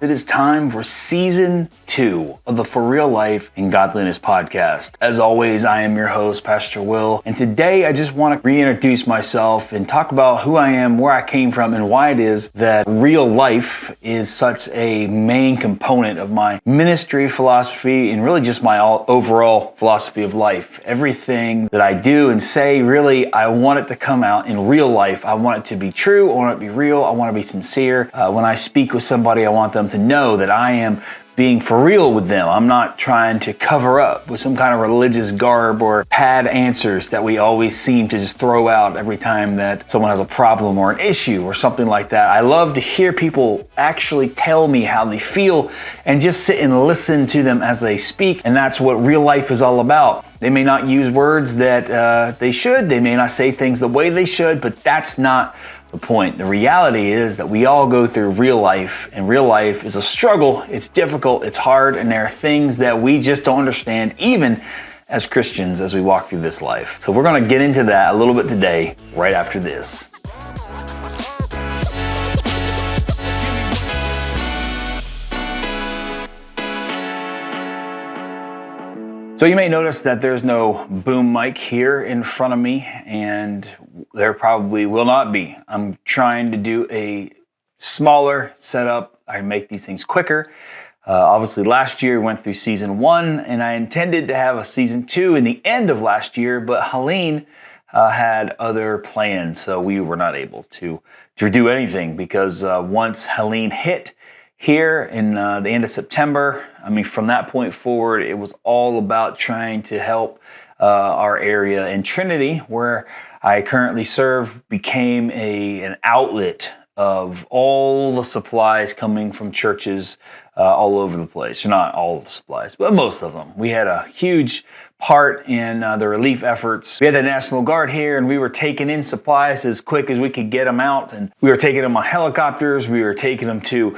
It is time for season 2 of the For Real Life and Godliness podcast. As always, I am your host, Pastor Will, and today I just want to reintroduce myself and talk about who I am, where I came from, and why it is that real life is such a main component of my ministry philosophy and really just my overall philosophy of life. Everything that I do and say, really, I want it to come out in real life. I want it to be true. I want it to be real. I want to be sincere. When I speak with somebody, I want them to know that I am being for real with them. I'm not trying to cover up with some kind of religious garb or pad answers that we always seem to just throw out every time that someone has a problem or an issue or something like that. I love to hear people actually tell me how they feel and just sit and listen to them as they speak. And that's what real life is all about. They may not use words that they should. They may not say things the way they should, but that's not the point. The reality is that we all go through real life, and real life is a struggle. It's difficult, it's hard, and there are things that we just don't understand, even as Christians, as we walk through this life. So we're going to get into that a little bit today, right after this. So you may notice that there's no boom mic here in front of me, and there probably will not be. I'm trying to do a smaller setup. I make these things quicker. Obviously last year we went through season 1, and I intended to have a season 2 in the end of last year, but Helene had other plans, so we were not able to do anything because once Helene hit here in the end of September, from that point forward, it was all about trying to help our area. And Trinity, where I currently serve, became an outlet of all the supplies coming from churches all over the place. Or not all of the supplies, but most of them. We had a huge part in the relief efforts. We had the National Guard here, and we were taking in supplies as quick as we could get them out. And we were taking them on helicopters. We were taking them to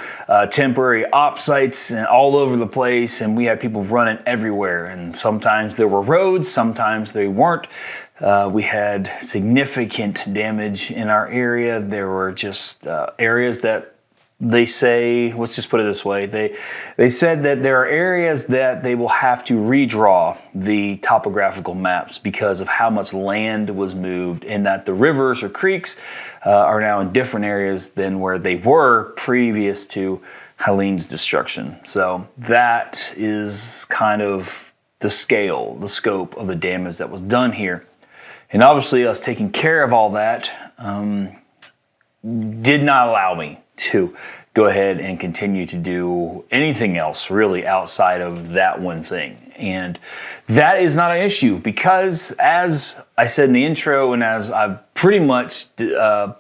temporary op sites and all over the place. And we had people running everywhere. And sometimes there were roads, sometimes they weren't. We had significant damage in our area. There were just areas that they say, let's just put it this way, they said that there are areas that they will have to redraw the topographical maps because of how much land was moved, and that the rivers or creeks are now in different areas than where they were previous to Helene's destruction. So that is kind of the scale, the scope of the damage that was done here. And obviously us taking care of all that did not allow me to go ahead and continue to do anything else really outside of that one thing. And that is not an issue because, as I said in the intro and as I've pretty much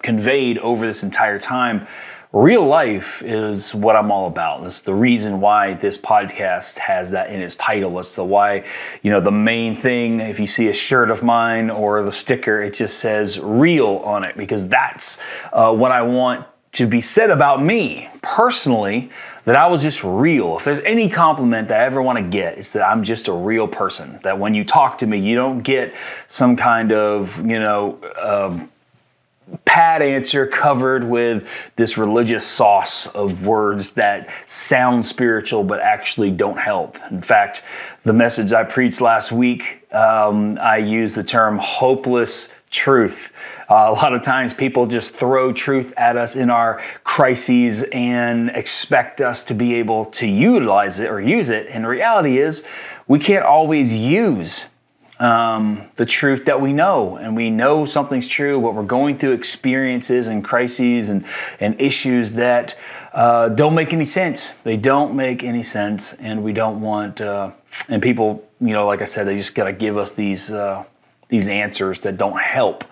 conveyed over this entire time, real life is what I'm all about. That's the reason why this podcast has that in its title. It's the why, the main thing, if you see a shirt of mine or the sticker, it just says real on it, because that's what I want to be said about me personally, that I was just real. If there's any compliment that I ever want to get, it's that I'm just a real person. That when you talk to me, you don't get some kind of, pad answer covered with this religious sauce of words that sound spiritual but actually don't help. In fact, the message I preached last week, I used the term hopeless truth. A lot of times people just throw truth at us in our crises and expect us to be able to utilize it or use it. And the reality is we can't always use the truth that we know, and we know something's true, what we're going through, experiences and crises and issues that don't make any sense. They don't make any sense, and we don't want, and people, like I said, they just got to give us these answers that don't help.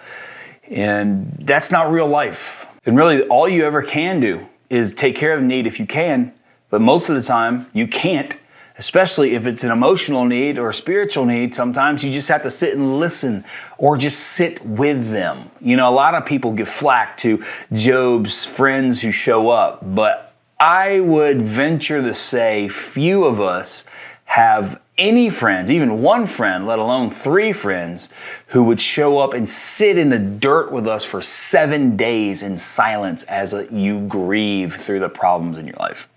And that's not real life. And really, all you ever can do is take care of the need if you can, but most of the time you can't. Especially if it's an emotional need or a spiritual need, sometimes you just have to sit and listen or just sit with them. A lot of people give flack to Job's friends who show up, but I would venture to say few of us have any friends, even one friend, let alone 3 friends, who would show up and sit in the dirt with us for 7 days in silence as you grieve through the problems in your life.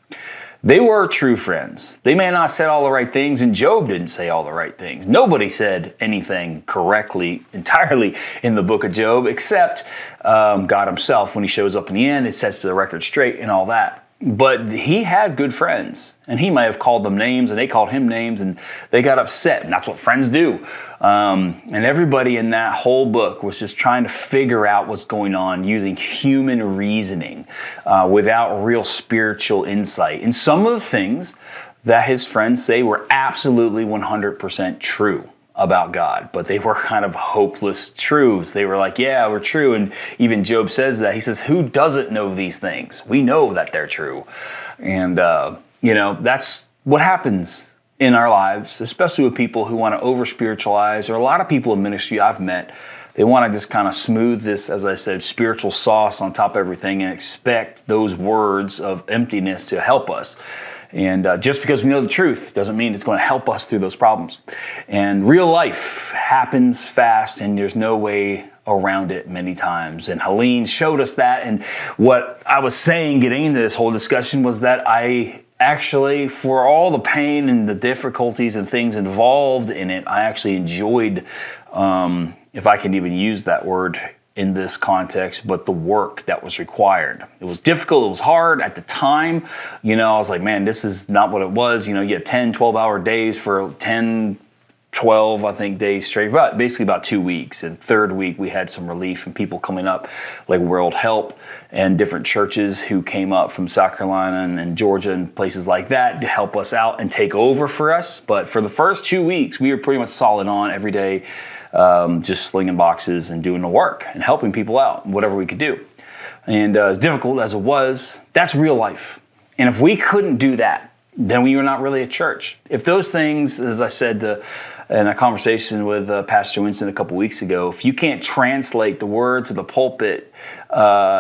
They were true friends. They may not have said all the right things, and Job didn't say all the right things. Nobody said anything correctly entirely in the book of Job, except God himself. When he shows up in the end, it sets the record straight and all that. But he had good friends, and he might have called them names, and they called him names, and they got upset, and that's what friends do. And everybody in that whole book was just trying to figure out what's going on using human reasoning without real spiritual insight. And some of the things that his friends say were absolutely 100% true about God, but they were kind of hopeless truths. They were like, yeah, we're true. And even Job says that. He says, who doesn't know these things? We know that they're true. And, that's what happens in our lives, especially with people who want to over-spiritualize, or a lot of people in ministry I've met, they want to just kind of smooth this, as I said, spiritual sauce on top of everything and expect those words of emptiness to help us. And just because we know the truth doesn't mean it's going to help us through those problems. And real life happens fast, and there's no way around it many times. And Helene showed us that. And what I was saying getting into this whole discussion was that I actually, for all the pain and the difficulties and things involved in it, I actually enjoyed, if I can even use that word in this context, but the work that was required. It was difficult, it was hard at the time. I was like, man, this is not what it was. You get 10, 12-hour days for 10, 12, I think, days straight, basically about 2 weeks. And third week, we had some relief and people coming up like World Help and different churches who came up from South Carolina and Georgia and places like that to help us out and take over for us. But for the first 2 weeks, we were pretty much solid on every day, just slinging boxes and doing the work and helping people out, whatever we could do. And as difficult as it was, that's real life. And if we couldn't do that, then we were not really a church. If those things, as I said in a conversation with Pastor Winston a couple weeks ago, if you can't translate the words of the pulpit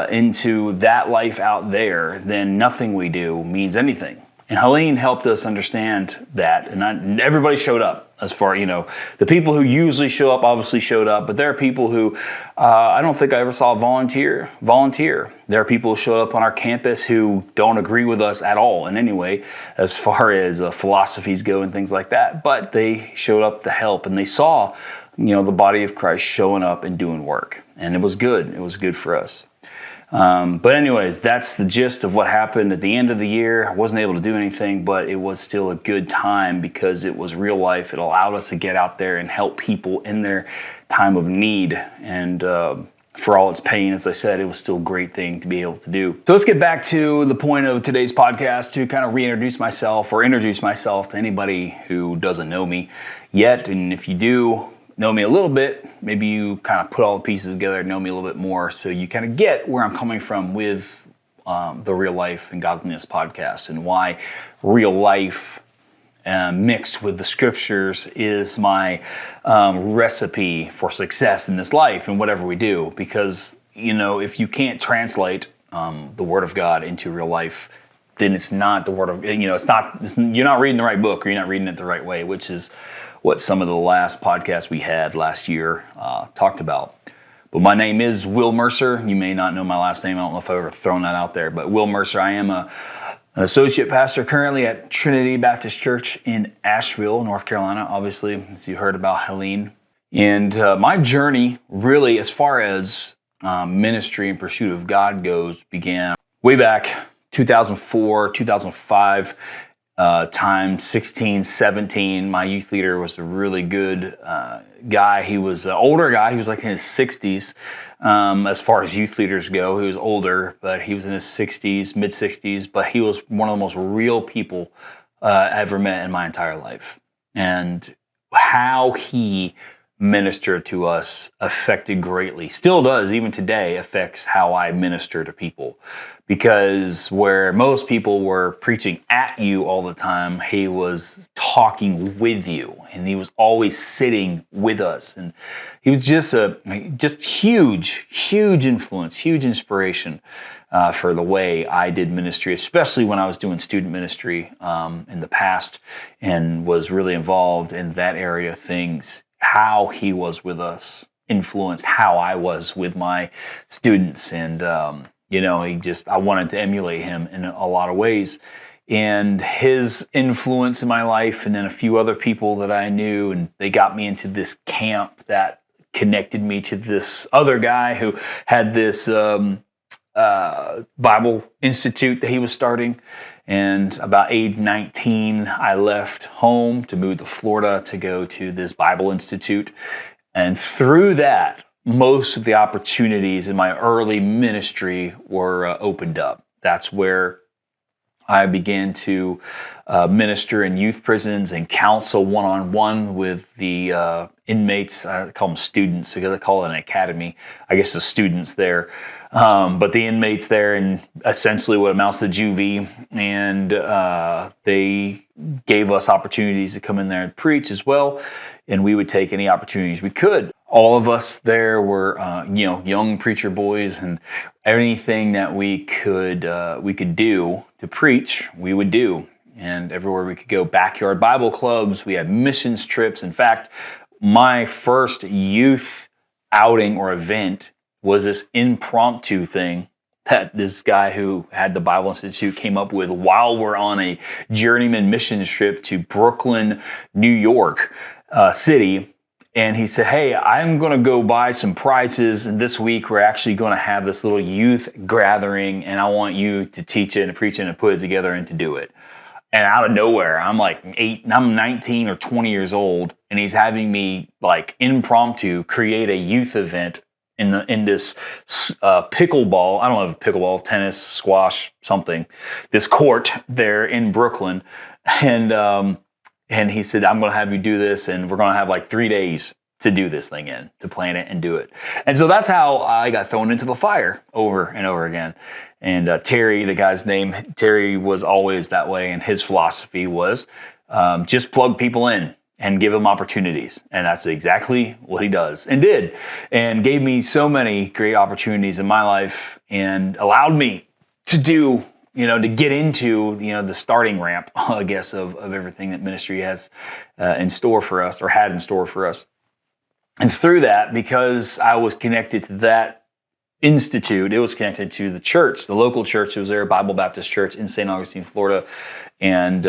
into that life out there, then nothing we do means anything. And Helene helped us understand that, and everybody showed up. As far, the people who usually show up obviously showed up, but there are people who I don't think I ever saw volunteer. There are people who showed up on our campus who don't agree with us at all in any way as far as philosophies go and things like that, but they showed up to help, and they saw, the body of Christ showing up and doing work, and it was good. It was good for us. But anyways, that's the gist of what happened at the end of the year. I wasn't able to do anything, but it was still a good time because it was real life. It allowed us to get out there and help people in their time of need. And for all its pain, as I said, it was still a great thing to be able to do. So let's get back to the point of today's podcast, to kind of reintroduce myself or introduce myself to anybody who doesn't know me yet. And if you do know me a little bit, maybe you kind of put all the pieces together and know me a little bit more, so you kind of get where I'm coming from with the Real Life and Godliness podcast, and why real life mixed with the scriptures is my recipe for success in this life and whatever we do. Because if you can't translate the Word of God into real life, then it's not the Word of you're not reading the right book, or you're not reading it the right way, which is what some of the last podcasts we had last year talked about. But my name is Will Mercer. You may not know my last name. I don't know if I've ever thrown that out there. But Will Mercer, I am an associate pastor currently at Trinity Baptist Church in Asheville, North Carolina, obviously, as you heard about Helene. And my journey, really, as far as ministry and pursuit of God goes, began way back 2004, 2005. Time 16, 17, my youth leader was a really good guy. He was an older guy. He was like in his 60s as far as youth leaders go. He was older, but he was in his 60s, mid-60s. But he was one of the most real people I ever met in my entire life. And how he ministered to us affected greatly, still does, even today, affects how I minister to people. Because where most people were preaching at you all the time, he was talking with you, and he was always sitting with us. And he was just huge influence, huge inspiration for the way I did ministry, especially when I was doing student ministry in the past and was really involved in that area of things. How he was with us influenced how I was with my students. And, I wanted to emulate him in a lot of ways. and his influence in my life, and then a few other people that I knew, and they got me into this camp that connected me to this other guy who had this Bible Institute that he was starting. And about age 19, I left home to move to Florida to go to this Bible Institute. And through that, most of the opportunities in my early ministry were opened up. That's where I began to minister in youth prisons and counsel one-on-one with the inmates. I call them students because I call it an academy. I guess the students there. But the inmates there, and essentially what amounts to juvie, and they gave us opportunities to come in there and preach as well, and we would take any opportunities we could. All of us there were, young preacher boys, and anything that we could do to preach, we would do. And everywhere we could go, backyard Bible clubs, we had missions trips. In fact, my first youth outing or event was this impromptu thing that this guy who had the Bible Institute came up with while we're on a journeyman missions trip to Brooklyn, New York City. And he said, hey, I'm going to go buy some prizes, and this week we're actually going to have this little youth gathering, and I want you to teach it and preach it and put it together and to do it. And out of nowhere, I'm 19 or 20 years old, and he's having me impromptu create a youth event in this pickleball, I don't know if pickleball, tennis, squash, something, this court there in Brooklyn. And he said, I'm going to have you do this, and we're going to have 3 days to do this thing to plan it and do it. And so that's how I got thrown into the fire over and over again. And Terry, the guy's name, Terry was always that way, and his philosophy was just plug people in and give them opportunities. And that's exactly what he does and did, and gave me so many great opportunities in my life and allowed me to do, to get into, the starting ramp, I guess, of everything that ministry has in store for us, or had in store for us. And through that, because I was connected to that institute, it was connected to the church, the local church. It was there, Bible Baptist Church in St. Augustine, Florida. And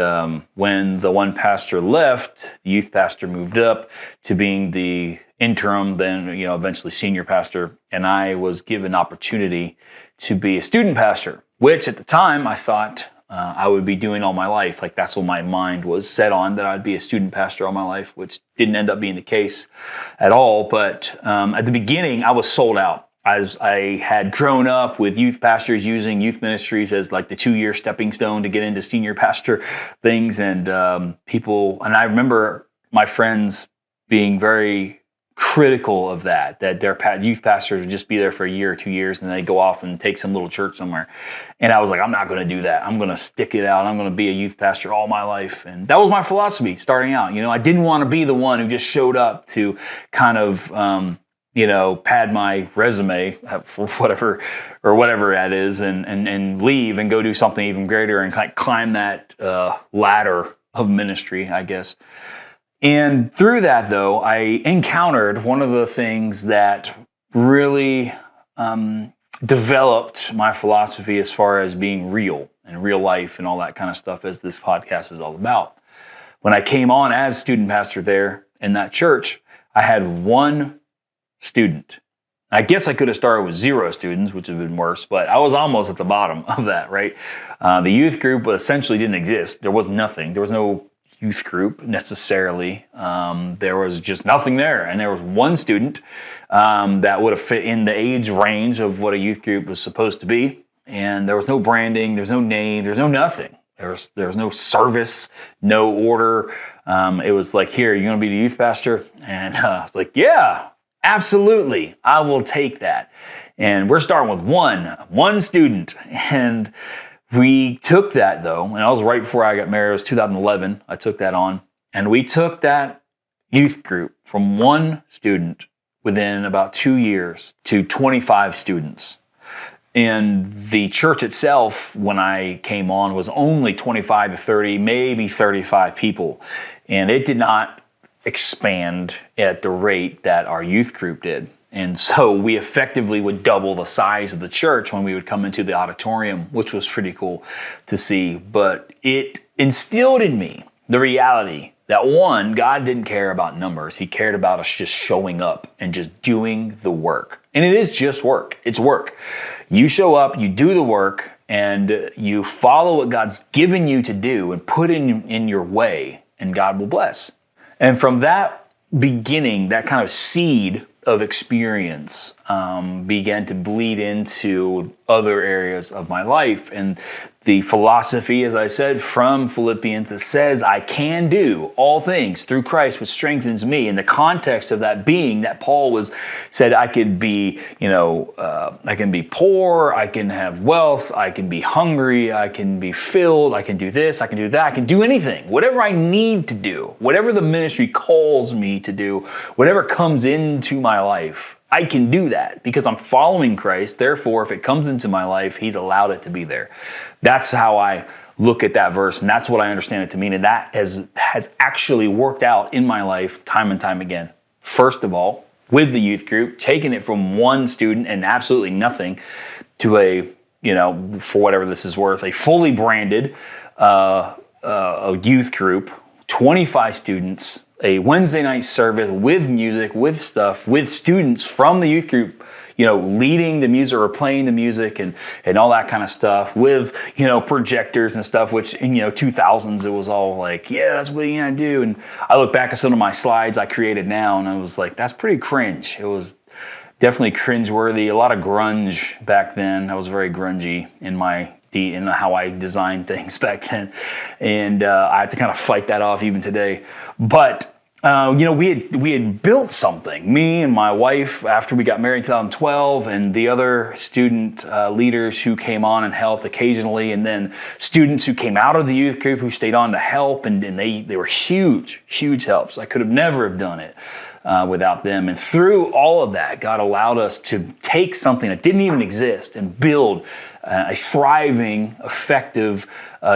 when the one pastor left, the youth pastor moved up to being the interim, then eventually senior pastor. And I was given opportunity to be a student pastor, which at the time I thought I would be doing all my life. That's what my mind was set on, that I'd be a student pastor all my life, which didn't end up being the case at all. But at the beginning, I was sold out. I had grown up with youth pastors using youth ministries as the 2-year stepping stone to get into senior pastor things, and and I remember my friends being very critical of that their youth pastors would just be there for a year or 2 years and then they go off and take some little church somewhere. And I was like, I'm not going to do that. I'm going to stick it out. I'm going to be a youth pastor all my life. And that was my philosophy starting out. I didn't want to be the one who just showed up to kind of pad my resume for whatever that is, and leave and go do something even greater and climb that ladder of ministry, I guess. And through that, though, I encountered one of the things that really developed my philosophy as far as being real and real life and all that kind of stuff, as this podcast is all about. When I came on as student pastor there in that church, I had one student. I guess I could have started with 0 students, which would have been worse, but I was almost at the bottom of that, right? The youth group essentially didn't exist. There was nothing. There was no youth group necessarily. There was just nothing there. And there was one student that would have fit in the age range of what a youth group was supposed to be. And there was no branding, there's no name, there's no nothing. There was no service, no order. It was here, you're going to be the youth pastor? And yeah, absolutely, I will take that. And we're starting with one student. And we took that, though, and I was right before I got married. It was 2011. I took that on. And we took that youth group from one student within about 2 years to 25 students. And the church itself, when I came on, was only 25 to 30, maybe 35 people. And it did not expand at the rate that our youth group did. And so we effectively would double the size of the church when we would come into the auditorium, which was pretty cool to see. But it instilled in me the reality that, one, God didn't care about numbers. He cared about us just showing up and just doing the work. And it is just work. It's work. You show up, you do the work, and you follow what God's given you to do and put in your way, and God will bless. And from that beginning, that kind of seed of experience began to bleed into other areas of my life. And the philosophy, as I said, from Philippians, it says, I can do all things through Christ, which strengthens me. In the context of that being, that Paul said, I could be, I can be poor, I can have wealth, I can be hungry, I can be filled, I can do this, I can do that, I can do anything. Whatever I need to do, whatever the ministry calls me to do, whatever comes into my life, I can do that because I'm following Christ. Therefore, if it comes into my life, He's allowed it to be there. That's how I look at that verse, and that's what I understand it to mean. And that has actually worked out in my life time and time again. First of all, with the youth group, taking it from one student and absolutely nothing to a, for whatever this is worth, a fully branded a youth group, 25 students, a Wednesday night service with music, with stuff, with students from the youth group, leading the music or playing the music and all that kind of stuff with, projectors and stuff, which in, 2000s, it was all like, yeah, that's what you do. And I look back at some of my slides I created now and I was like, that's pretty cringe. It was definitely cringeworthy. A lot of grunge back then. I was very grungy in how I designed things back then. And I had to kind of fight that off even today. But we had built something, me and my wife, after we got married in 2012, and the other student leaders who came on and helped occasionally, and then students who came out of the youth group who stayed on to help, and they were huge, huge helps. I could have never have done it without them. And through all of that, God allowed us to take something that didn't even exist and build a thriving, effective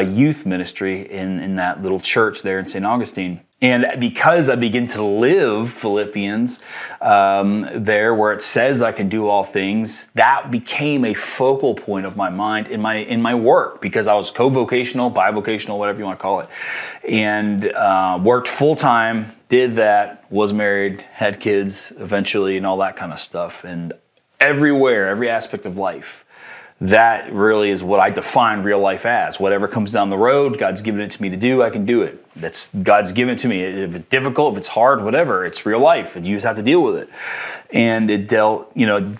youth ministry in that little church there in St. Augustine. And because I begin to live Philippians there where it says I can do all things, that became a focal point of my mind in my work, because I was co-vocational, bivocational, whatever you want to call it, and worked full-time, did that, was married, had kids eventually, and all that kind of stuff. And everywhere, every aspect of life, that really is what I define real life as. Whatever comes down the road, God's given it to me to do, I can do it. God's given it to me. If it's difficult, if it's hard, whatever, it's real life. You just have to deal with it. And it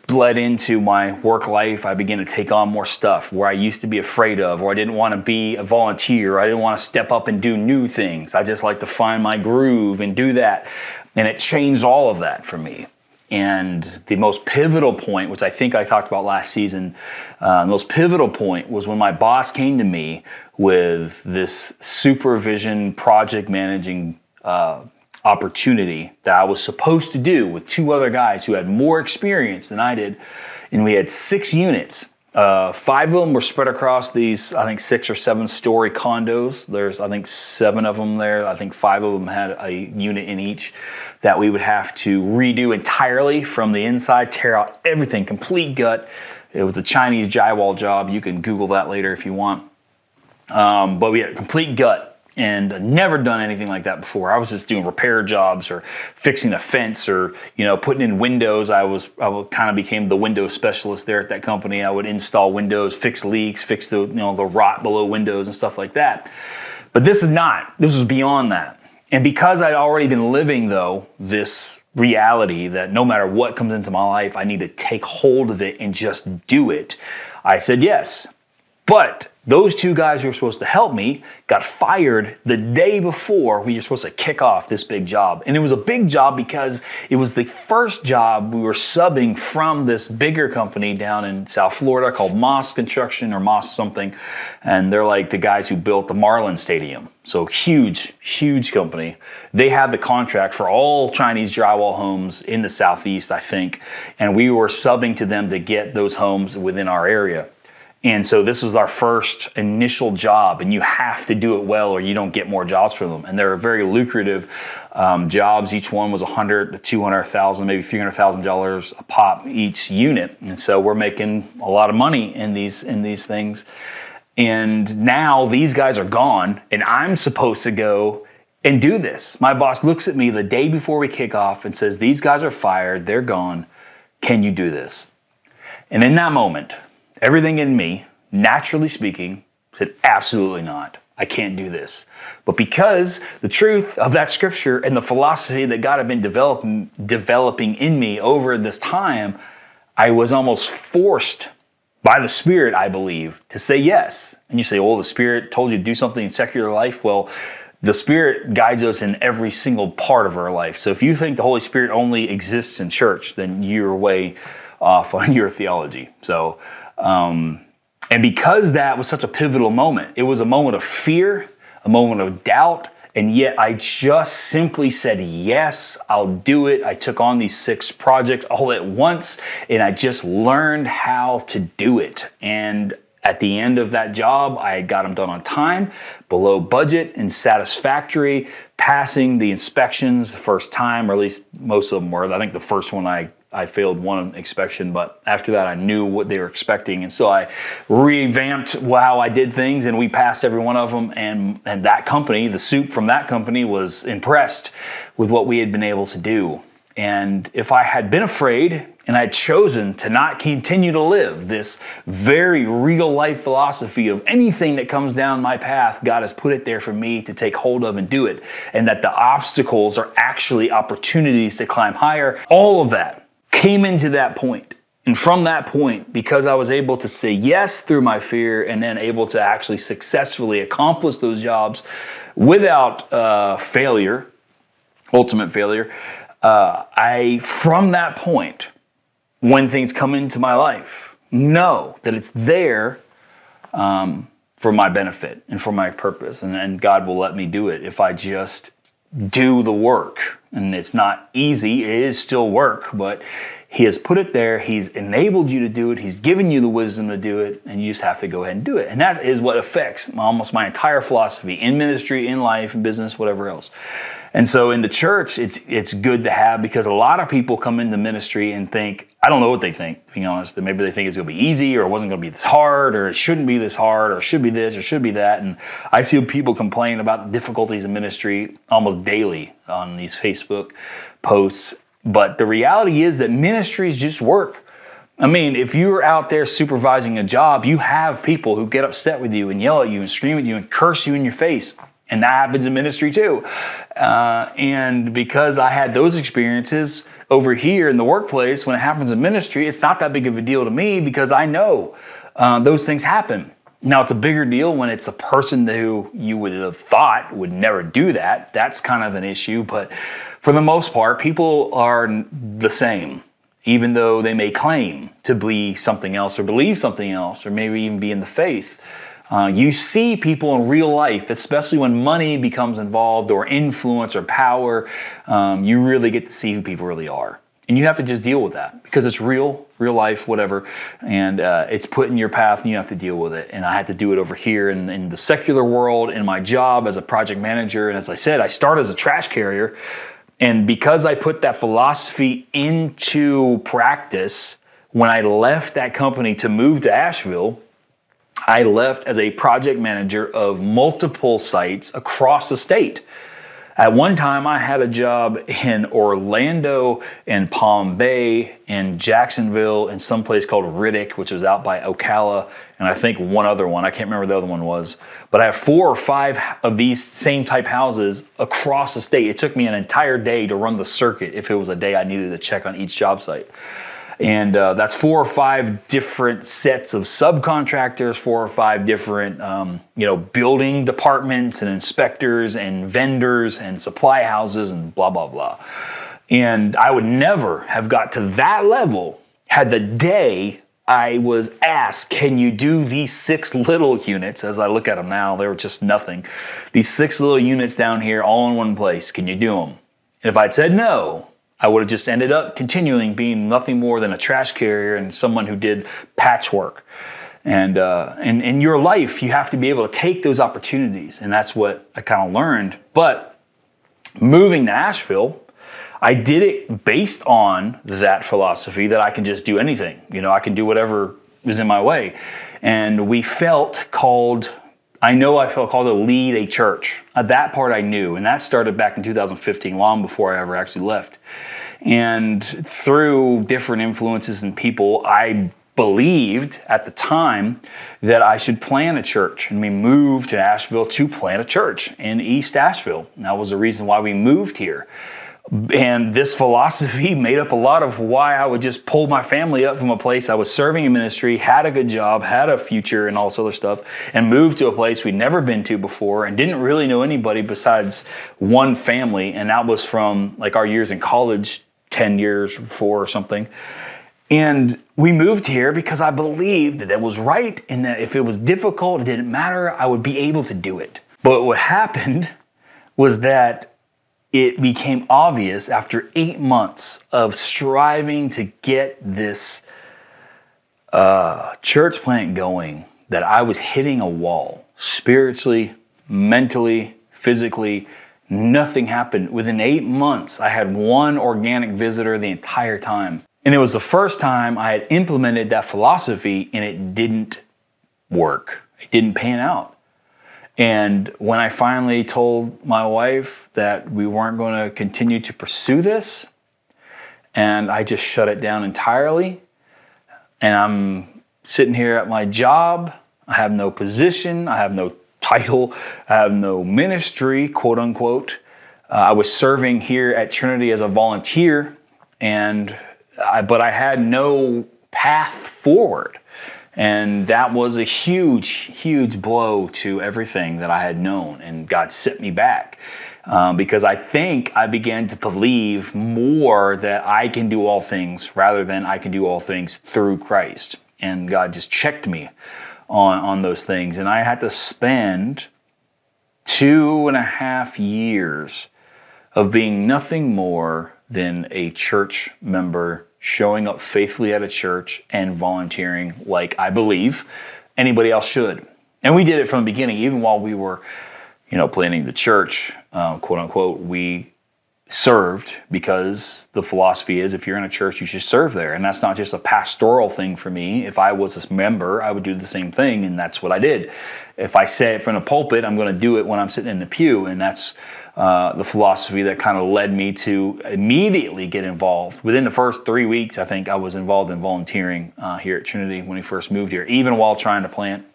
bled into my work life. I began to take on more stuff where I used to be afraid of, or I didn't want to be a volunteer. I didn't want to step up and do new things. I just like to find my groove and do that. And it changed all of that for me. And the most pivotal point, which I think I talked about last season, the most pivotal point was when my boss came to me with this supervision project managing opportunity that I was supposed to do with two other guys who had more experience than I did. And we had 6 units. 5 of them were spread across these, I think, 6 or 7 story condos. There's, I think, 7 of them there. I think 5 of them had a unit in each that we would have to redo entirely from the inside, tear out everything, complete gut. It was a Chinese drywall job. You can Google that later if you want. But we had a complete gut. And never done anything like that before. I was just doing repair jobs or fixing a fence or, putting in windows. I kind of became the window specialist there at that company. I would install windows, fix leaks, fix the rot below windows and stuff like that. But this was beyond that. And because I'd already been living, though, this reality that no matter what comes into my life, I need to take hold of it and just do it, I said yes. But those 2 guys who were supposed to help me got fired the day before we were supposed to kick off this big job. And it was a big job because it was the first job we were subbing from this bigger company down in South Florida called Moss Construction or Moss something. And they're like the guys who built the Marlin Stadium. So huge, huge company. They had the contract for all Chinese drywall homes in the Southeast, I think. And we were subbing to them to get those homes within our area. And so this was our first initial job, and you have to do it well or you don't get more jobs for them. And they're very lucrative jobs. Each one was $100,000 to $200,000, maybe $300,000 a pop each unit. And so we're making a lot of money in these things. And now these guys are gone, and I'm supposed to go and do this. My boss looks at me the day before we kick off and says, these guys are fired, they're gone. Can you do this? And in that moment, everything in me, naturally speaking, said, absolutely not. I can't do this. But because the truth of that scripture and the philosophy that God had been developing in me over this time, I was almost forced by the Spirit, I believe, to say yes. And you say, well, the Spirit told you to do something in secular life. Well, the Spirit guides us in every single part of our life. So if you think the Holy Spirit only exists in church, then you're way off on your theology. So, and because that was such a pivotal moment, it was a moment of fear, a moment of doubt, and yet I just simply said, yes, I'll do it. I took on these 6 projects all at once, and I just learned how to do it. And at the end of that job, I got them done on time, below budget, and satisfactory, passing the inspections the first time, or at least most of them were. I think the first one I failed one inspection, but after that I knew what they were expecting. And so I revamped how I did things, and we passed every one of them. And that company, the soup from that company, was impressed with what we had been able to do. And if I had been afraid and I'd chosen to not continue to live this very real life philosophy of anything that comes down my path, God has put it there for me to take hold of and do it. And that the obstacles are actually opportunities to climb higher. All of that came into that point. And from that point, because I was able to say yes through my fear and then able to actually successfully accomplish those jobs without ultimate failure, from that point, when things come into my life, know that it's there for my benefit and for my purpose. And God will let me do it if I just do the work. And it's not easy. It is still work, but He has put it there. He's enabled you to do it. He's given you the wisdom to do it, and you just have to go ahead and do it. And that is what affects almost my entire philosophy in ministry, in life, in business, whatever else. And so in the church, it's good to have, because a lot of people come into ministry and think, I don't know what they think, to be honest, that maybe they think it's going to be easy, or it wasn't going to be this hard, or it shouldn't be this hard, or it should be this, or should be that. And I see people complain about the difficulties in ministry almost daily on these Facebook posts. But the reality is that ministries just work. I mean, if you're out there supervising a job, you have people who get upset with you and yell at you and scream at you and curse you in your face. And that happens in ministry too. And because I had those experiences over here in the workplace, when it happens in ministry, it's not that big of a deal to me, because I know those things happen. Now, it's a bigger deal when it's a person who you would have thought would never do that. That's kind of an issue. But for the most part, people are the same, even though they may claim to be something else or believe something else, or maybe even be in the faith. You see people in real life, especially when money becomes involved, or influence or power, you really get to see who people really are. And you have to just deal with that, because it's real life, whatever, and it's put in your path, and you have to deal with it. And I had to do it over here in the secular world, in my job as a project manager. And as I said, I started as a trash carrier. And because I put that philosophy into practice, when I left that company to move to Asheville, I left as a project manager of multiple sites across the state. At one time, I had a job in Orlando, and Palm Bay, and Jacksonville, and someplace called Riddick, which was out by Ocala, and I think one other one. I can't remember the other one was. But I have 4 or 5 of these same type houses across the state. It took me an entire day to run the circuit if it was a day I needed to check on each job site. And that's 4 or 5 different sets of subcontractors, 4 or 5 different, building departments and inspectors and vendors and supply houses and blah, blah, blah. And I would never have got to that level had the day I was asked, can you do these 6 little units? As I look at them now, they were just nothing. These 6 little units down here all in one place, can you do them? And if I'd said no, I would have just ended up continuing being nothing more than a trash carrier and someone who did patchwork. And in your life, you have to be able to take those opportunities. And that's what I kind of learned. But moving to Asheville, I did it based on that philosophy that I can just do anything. I can do whatever is in my way. And I felt called to lead a church. That part I knew. And that started back in 2015, long before I ever actually left. And through different influences and people, I believed at the time that I should plant a church. And we moved to Asheville to plant a church in East Asheville. And that was the reason why we moved here. And this philosophy made up a lot of why I would just pull my family up from a place I was serving in ministry, had a good job, had a future and all this other stuff, and moved to a place we'd never been to before and didn't really know anybody besides one family. And that was from like our years in college, 10 years before or something. And we moved here because I believed that it was right and that if it was difficult, it didn't matter, I would be able to do it. But what happened was that it became obvious after 8 months of striving to get this church plant going that I was hitting a wall spiritually, mentally, physically. Nothing happened. Within 8 months, I had one organic visitor the entire time. And it was the first time I had implemented that philosophy and it didn't work. It didn't pan out. And when I finally told my wife that we weren't going to continue to pursue this, and I just shut it down entirely, and I'm sitting here at my job, I have no position, I have no title, I have no ministry, quote unquote. I was serving here at Trinity as a volunteer, but I had no path forward. And that was a huge, huge blow to everything that I had known. And God set me back because I think I began to believe more that I can do all things rather than I can do all things through Christ. And God just checked me on those things. And I had to spend 2.5 years of being nothing more than a church member, showing up faithfully at a church and volunteering like I believe anybody else should. And we did it from the beginning, even while we were, planning the church, quote unquote, we served because the philosophy is if you're in a church, you should serve there. And that's not just a pastoral thing for me. If I was a member, I would do the same thing. And that's what I did. If I say it from the pulpit, I'm going to do it when I'm sitting in the pew. And that's the philosophy that kind of led me to immediately get involved. Within the first 3 weeks, I think I was involved in volunteering here at Trinity when we first moved here, even while trying to plant,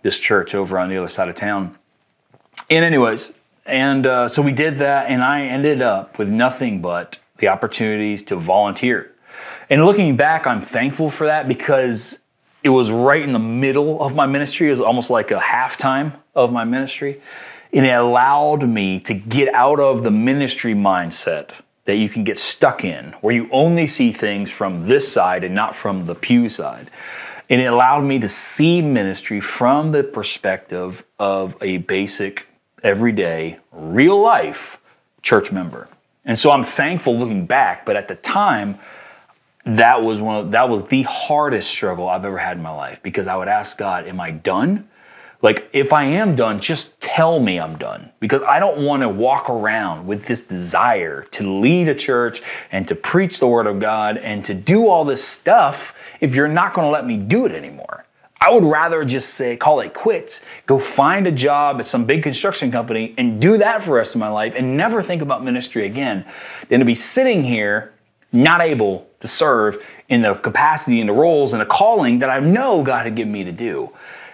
this church over on the other side of town. And anyways, so we did that, and I ended up with nothing but the opportunities to volunteer. And looking back, I'm thankful for that because it was right in the middle of my ministry. It was almost like a halftime of my ministry. And it allowed me to get out of the ministry mindset that you can get stuck in, where you only see things from this side and not from the pew side. And it allowed me to see ministry from the perspective of a basic, everyday, real life church member. And so I'm thankful looking back, but at the time, that was the hardest struggle I've ever had in my life, because I would ask God, am I done? Like, if I am done, just tell me I'm done, because I don't want to walk around with this desire to lead a church and to preach the word of God and to do all this stuff if you're not going to let me do it anymore. I would rather just call it quits, go find a job at some big construction company and do that for the rest of my life and never think about ministry again than to be sitting here not able to serve in the capacity and the roles and the calling that I know God had given me to do.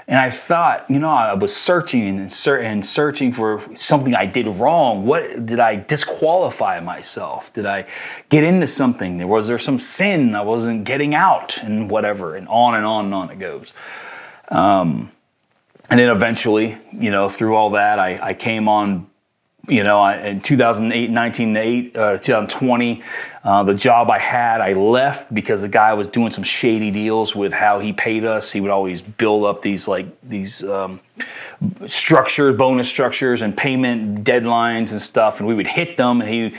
And I thought, I was searching and searching for something I did wrong. What did I disqualify myself? Did I get into something? Was there some sin I wasn't getting out, and whatever, and on and on and on it goes. And then eventually, through all that, I came on, in 2020, the job I had, I left because the guy was doing some shady deals with how he paid us. He would always build up these structures, bonus structures, and payment deadlines and stuff, and we would hit them, and he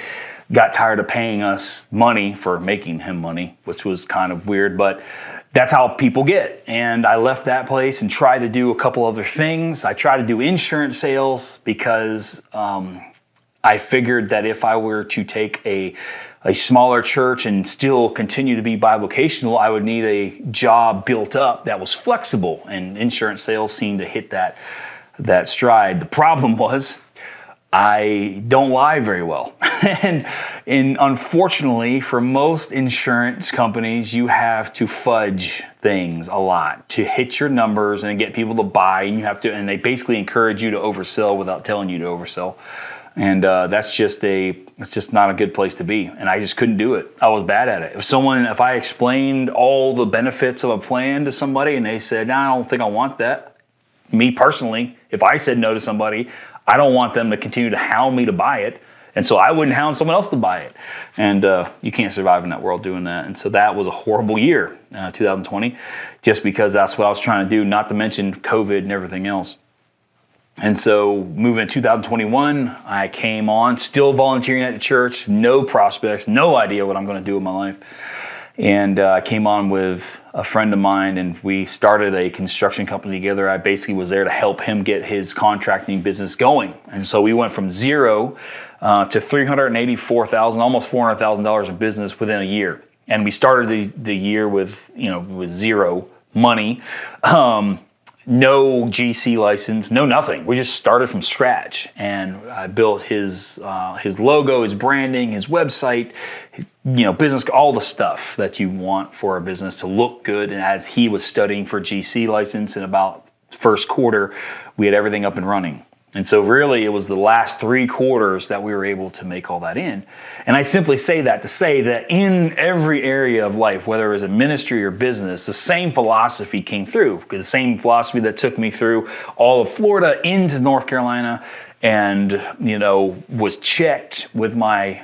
got tired of paying us money for making him money, which was kind of weird. But that's how people get. And I left that place and tried to do a couple other things. I tried to do insurance sales because I figured that if I were to take a smaller church and still continue to be bivocational, I would need a job built up that was flexible, and insurance sales seemed to hit that stride. The problem was I don't lie very well. and unfortunately, for most insurance companies, you have to fudge things a lot to hit your numbers and get people to buy. And they basically encourage you to oversell without telling you to oversell. And that's just not a good place to be. And I just couldn't do it. I was bad at it. If I explained all the benefits of a plan to somebody and they said, "No, I don't think I want that." Me personally, if I said no to somebody, I don't want them to continue to hound me to buy it. And so I wouldn't hound someone else to buy it. And you can't survive in that world doing that. And so that was a horrible year, 2020, just because that's what I was trying to do, not to mention COVID and everything else. And so moving to 2021, I came on, still volunteering at the church, no prospects, no idea what I'm going to do with my life. And I came on with a friend of mine, and we started a construction company together. I basically was there to help him get his contracting business going. And so we went from zero to $384,000, almost $400,000 in business within a year. And we started the year with zero money. No GC license, no nothing. We just started from scratch, and I built his logo, his branding, his website, business, all the stuff that you want for a business to look good. And as he was studying for GC license in about first quarter, we had everything up and running. And so really it was the last 3 quarters that we were able to make all that in. And I simply say that to say that in every area of life, whether it was a ministry or business, the same philosophy came through. Because the same philosophy that took me through all of Florida into North Carolina and, was checked with my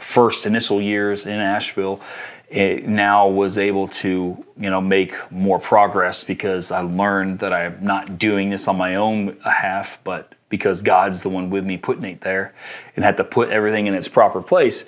first initial years in Asheville, it now was able to, make more progress because I learned that I'm not doing this on my own behalf, but because God's the one with me putting it there, and had to put everything in its proper place.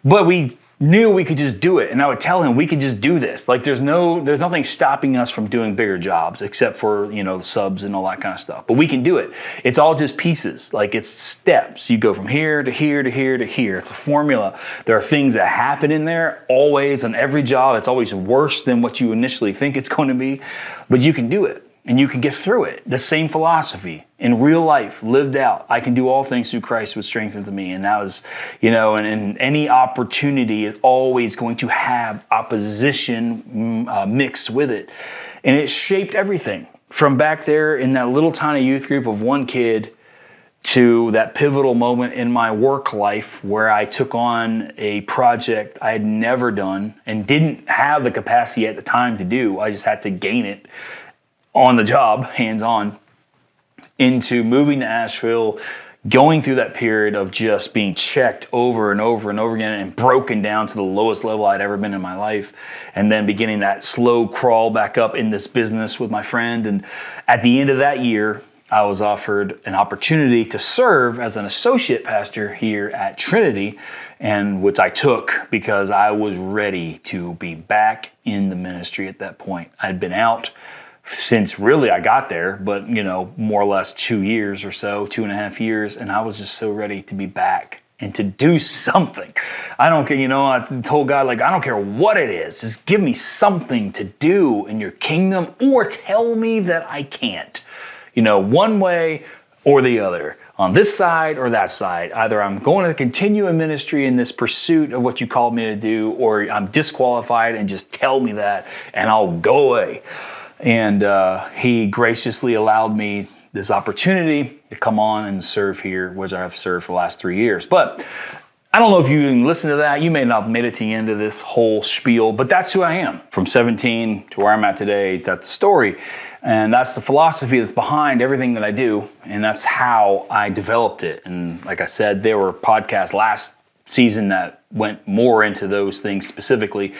But we knew we could just do it. And I would tell him we could just do this. Like there's nothing stopping us from doing bigger jobs except for, the subs and all that kind of stuff. But we can do it. It's all just pieces. Like it's steps. You go from here to here to here to here. It's a formula. There are things that happen in there always on every job. It's always worse than what you initially think it's going to be, but you can do it. And you can get through it. The same philosophy in real life, lived out. I can do all things through Christ which strengthens me. And that was, and any opportunity is always going to have opposition mixed with it. And it shaped everything from back there in that little tiny youth group of one kid to that pivotal moment in my work life where I took on a project I had never done and didn't have the capacity at the time to do. I just had to gain it on the job, hands-on, into moving to Asheville, going through that period of just being checked over and over and over again and broken down to the lowest level I'd ever been in my life, and then beginning that slow crawl back up in this business with my friend. And at the end of that year, I was offered an opportunity to serve as an associate pastor here at Trinity, and which I took because I was ready to be back in the ministry at that point. I'd been out since really I got there, but more or less 2 years or so, 2.5 years, and I was just so ready to be back and to do something. I don't care, I told God, I don't care what it is, just give me something to do in your kingdom, or tell me that I can't, one way or the other, on this side or that side. Either I'm going to continue in ministry in this pursuit of what you called me to do, or I'm disqualified, and just tell me that and I'll go away. And he graciously allowed me this opportunity to come on and serve here, which I have served for the last 3 years. But I don't know if you can listen to that. You may not have made it to the end of this whole spiel, but that's who I am. From 17 to where I'm at today, that's the story. And that's the philosophy that's behind everything that I do. And that's how I developed it. And like I said, there were podcasts last season that went more into those things specifically.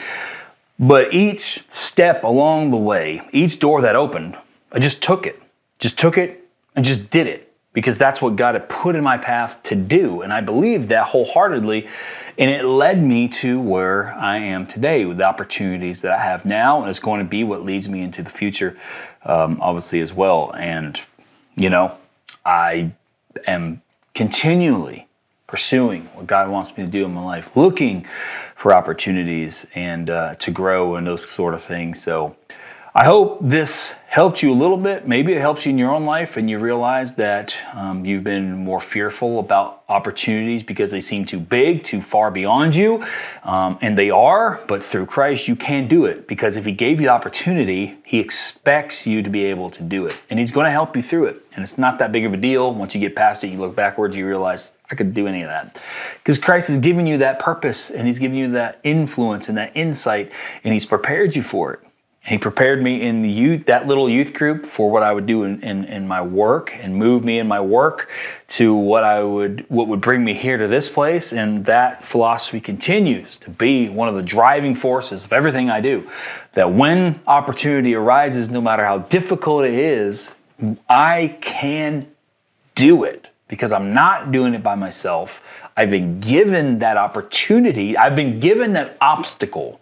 But each step along the way, each door that opened, I just took it and just did it, because that's what God had put in my path to do. And I believed that wholeheartedly. And it led me to where I am today with the opportunities that I have now. And it's going to be what leads me into the future, obviously, as well. And, I am continually pursuing what God wants me to do in my life, looking for opportunities and to grow and those sort of things. So I hope this helped you a little bit. Maybe it helps you in your own life and you realize that you've been more fearful about opportunities because they seem too big, too far beyond you. And they are, but through Christ, you can do it, because if he gave you the opportunity, he expects you to be able to do it. And he's going to help you through it. And it's not that big of a deal. Once you get past it, you look backwards, you realize, I could do any of that. Because Christ has given you that purpose, and he's given you that influence and that insight, and he's prepared you for it. He prepared me in the youth, that little youth group, for what I would do in my work, and move me in my work to what would bring me here to this place. And that philosophy continues to be one of the driving forces of everything I do. That when opportunity arises, no matter how difficult it is, I can do it because I'm not doing it by myself. I've been given that opportunity. I've been given that obstacle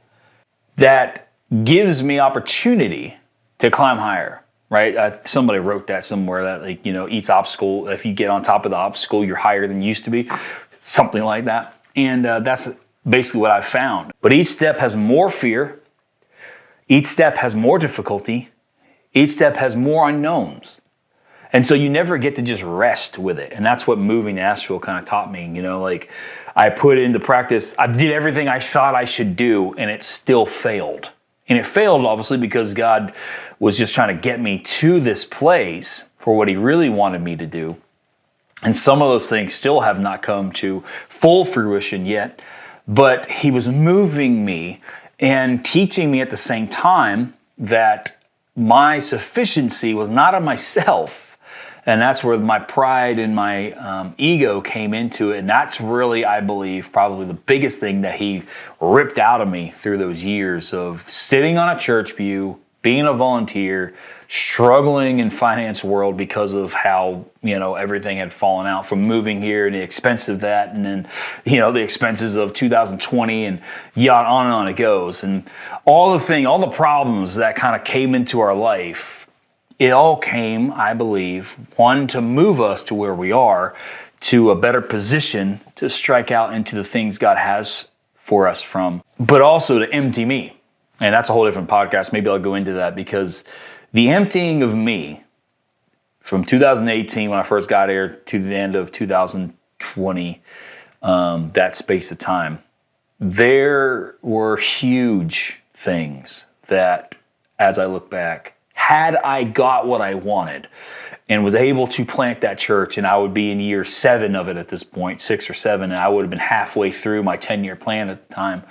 that gives me opportunity to climb higher, right? Somebody wrote that somewhere that each obstacle, if you get on top of the obstacle, you're higher than you used to be, something like that. And that's basically what I've found. But each step has more fear. Each step has more difficulty. Each step has more unknowns. And so you never get to just rest with it. And that's what moving to Asheville kind of taught me. I put into practice, I did everything I thought I should do, and it still failed. And it failed, obviously, because God was just trying to get me to this place for what he really wanted me to do. And some of those things still have not come to full fruition yet. But he was moving me and teaching me at the same time that my sufficiency was not of myself. And that's where my pride and my ego came into it. And that's really, I believe, probably the biggest thing that he ripped out of me through those years of sitting on a church pew, being a volunteer, struggling in finance world because of how, everything had fallen out from moving here and the expense of that. And then, the expenses of 2020 and on and on it goes. And all the problems that kind of came into our life, it all came, I believe, one, to move us to where we are, to a better position to strike out into the things God has for us from, but also to empty me. And that's a whole different podcast. Maybe I'll go into that, because the emptying of me from 2018, when I first got here, to the end of 2020, that space of time, there were huge things that, as I look back, had I got what I wanted and was able to plant that church, and I would be in year 7 of it at this point, 6 or 7, and I would have been halfway through my 10-year plan at the time.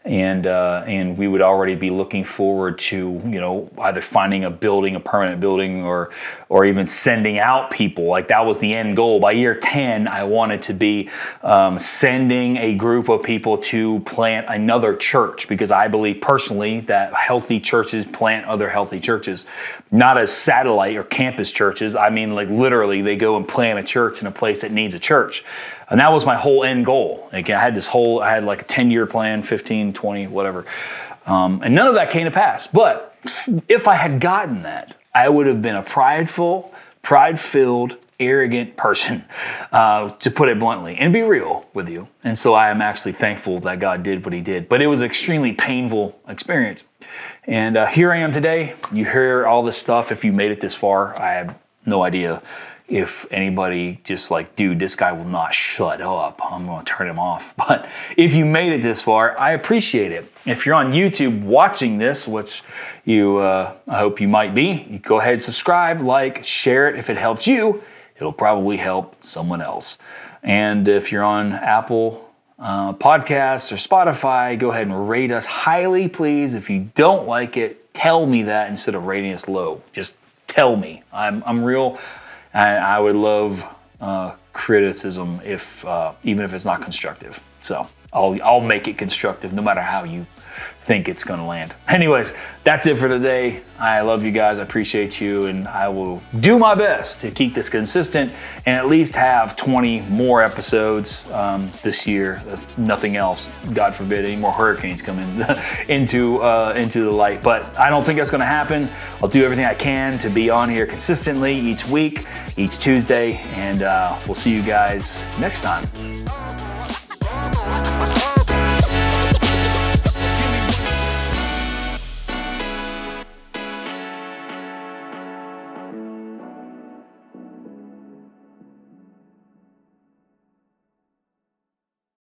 And we would already be looking forward to, either finding a permanent building, or even sending out people. Like, that was the end goal. By year 10, I wanted to be sending a group of people to plant another church, because I believe personally that healthy churches plant other healthy churches, not as satellite or campus churches. I mean, like, literally, they go and plant a church in a place that needs a church. And that was my whole end goal. Like, I had like a 10-year plan, 15, 20, whatever. And none of that came to pass. But if I had gotten that, I would have been a pride-filled, arrogant person, to put it bluntly, and be real with you. And so I am actually thankful that God did what he did. But it was an extremely painful experience. And here I am today. You hear all this stuff. If you made it this far, I have no idea if anybody just like, dude, this guy will not shut up, I'm going to turn him off. But if you made it this far, I appreciate it. If you're on YouTube watching this, which I hope you might be, you go ahead and subscribe, like, share it. If it helped you, it'll probably help someone else. And if you're on Apple Podcasts or Spotify, go ahead and rate us highly, please. If you don't like it, tell me that instead of rating us low. Just tell me. I'm real. I would love criticism if even if it's not constructive. So I'll make it constructive no matter how you think it's going to land. Anyways, that's it for today. I love you guys. I appreciate you, and I will do my best to keep this consistent and at least have 20 more episodes this year. If nothing else, God forbid, any more hurricanes come into the light. But I don't think that's going to happen. I'll do everything I can to be on here consistently each week, each Tuesday, and we'll see you guys next time.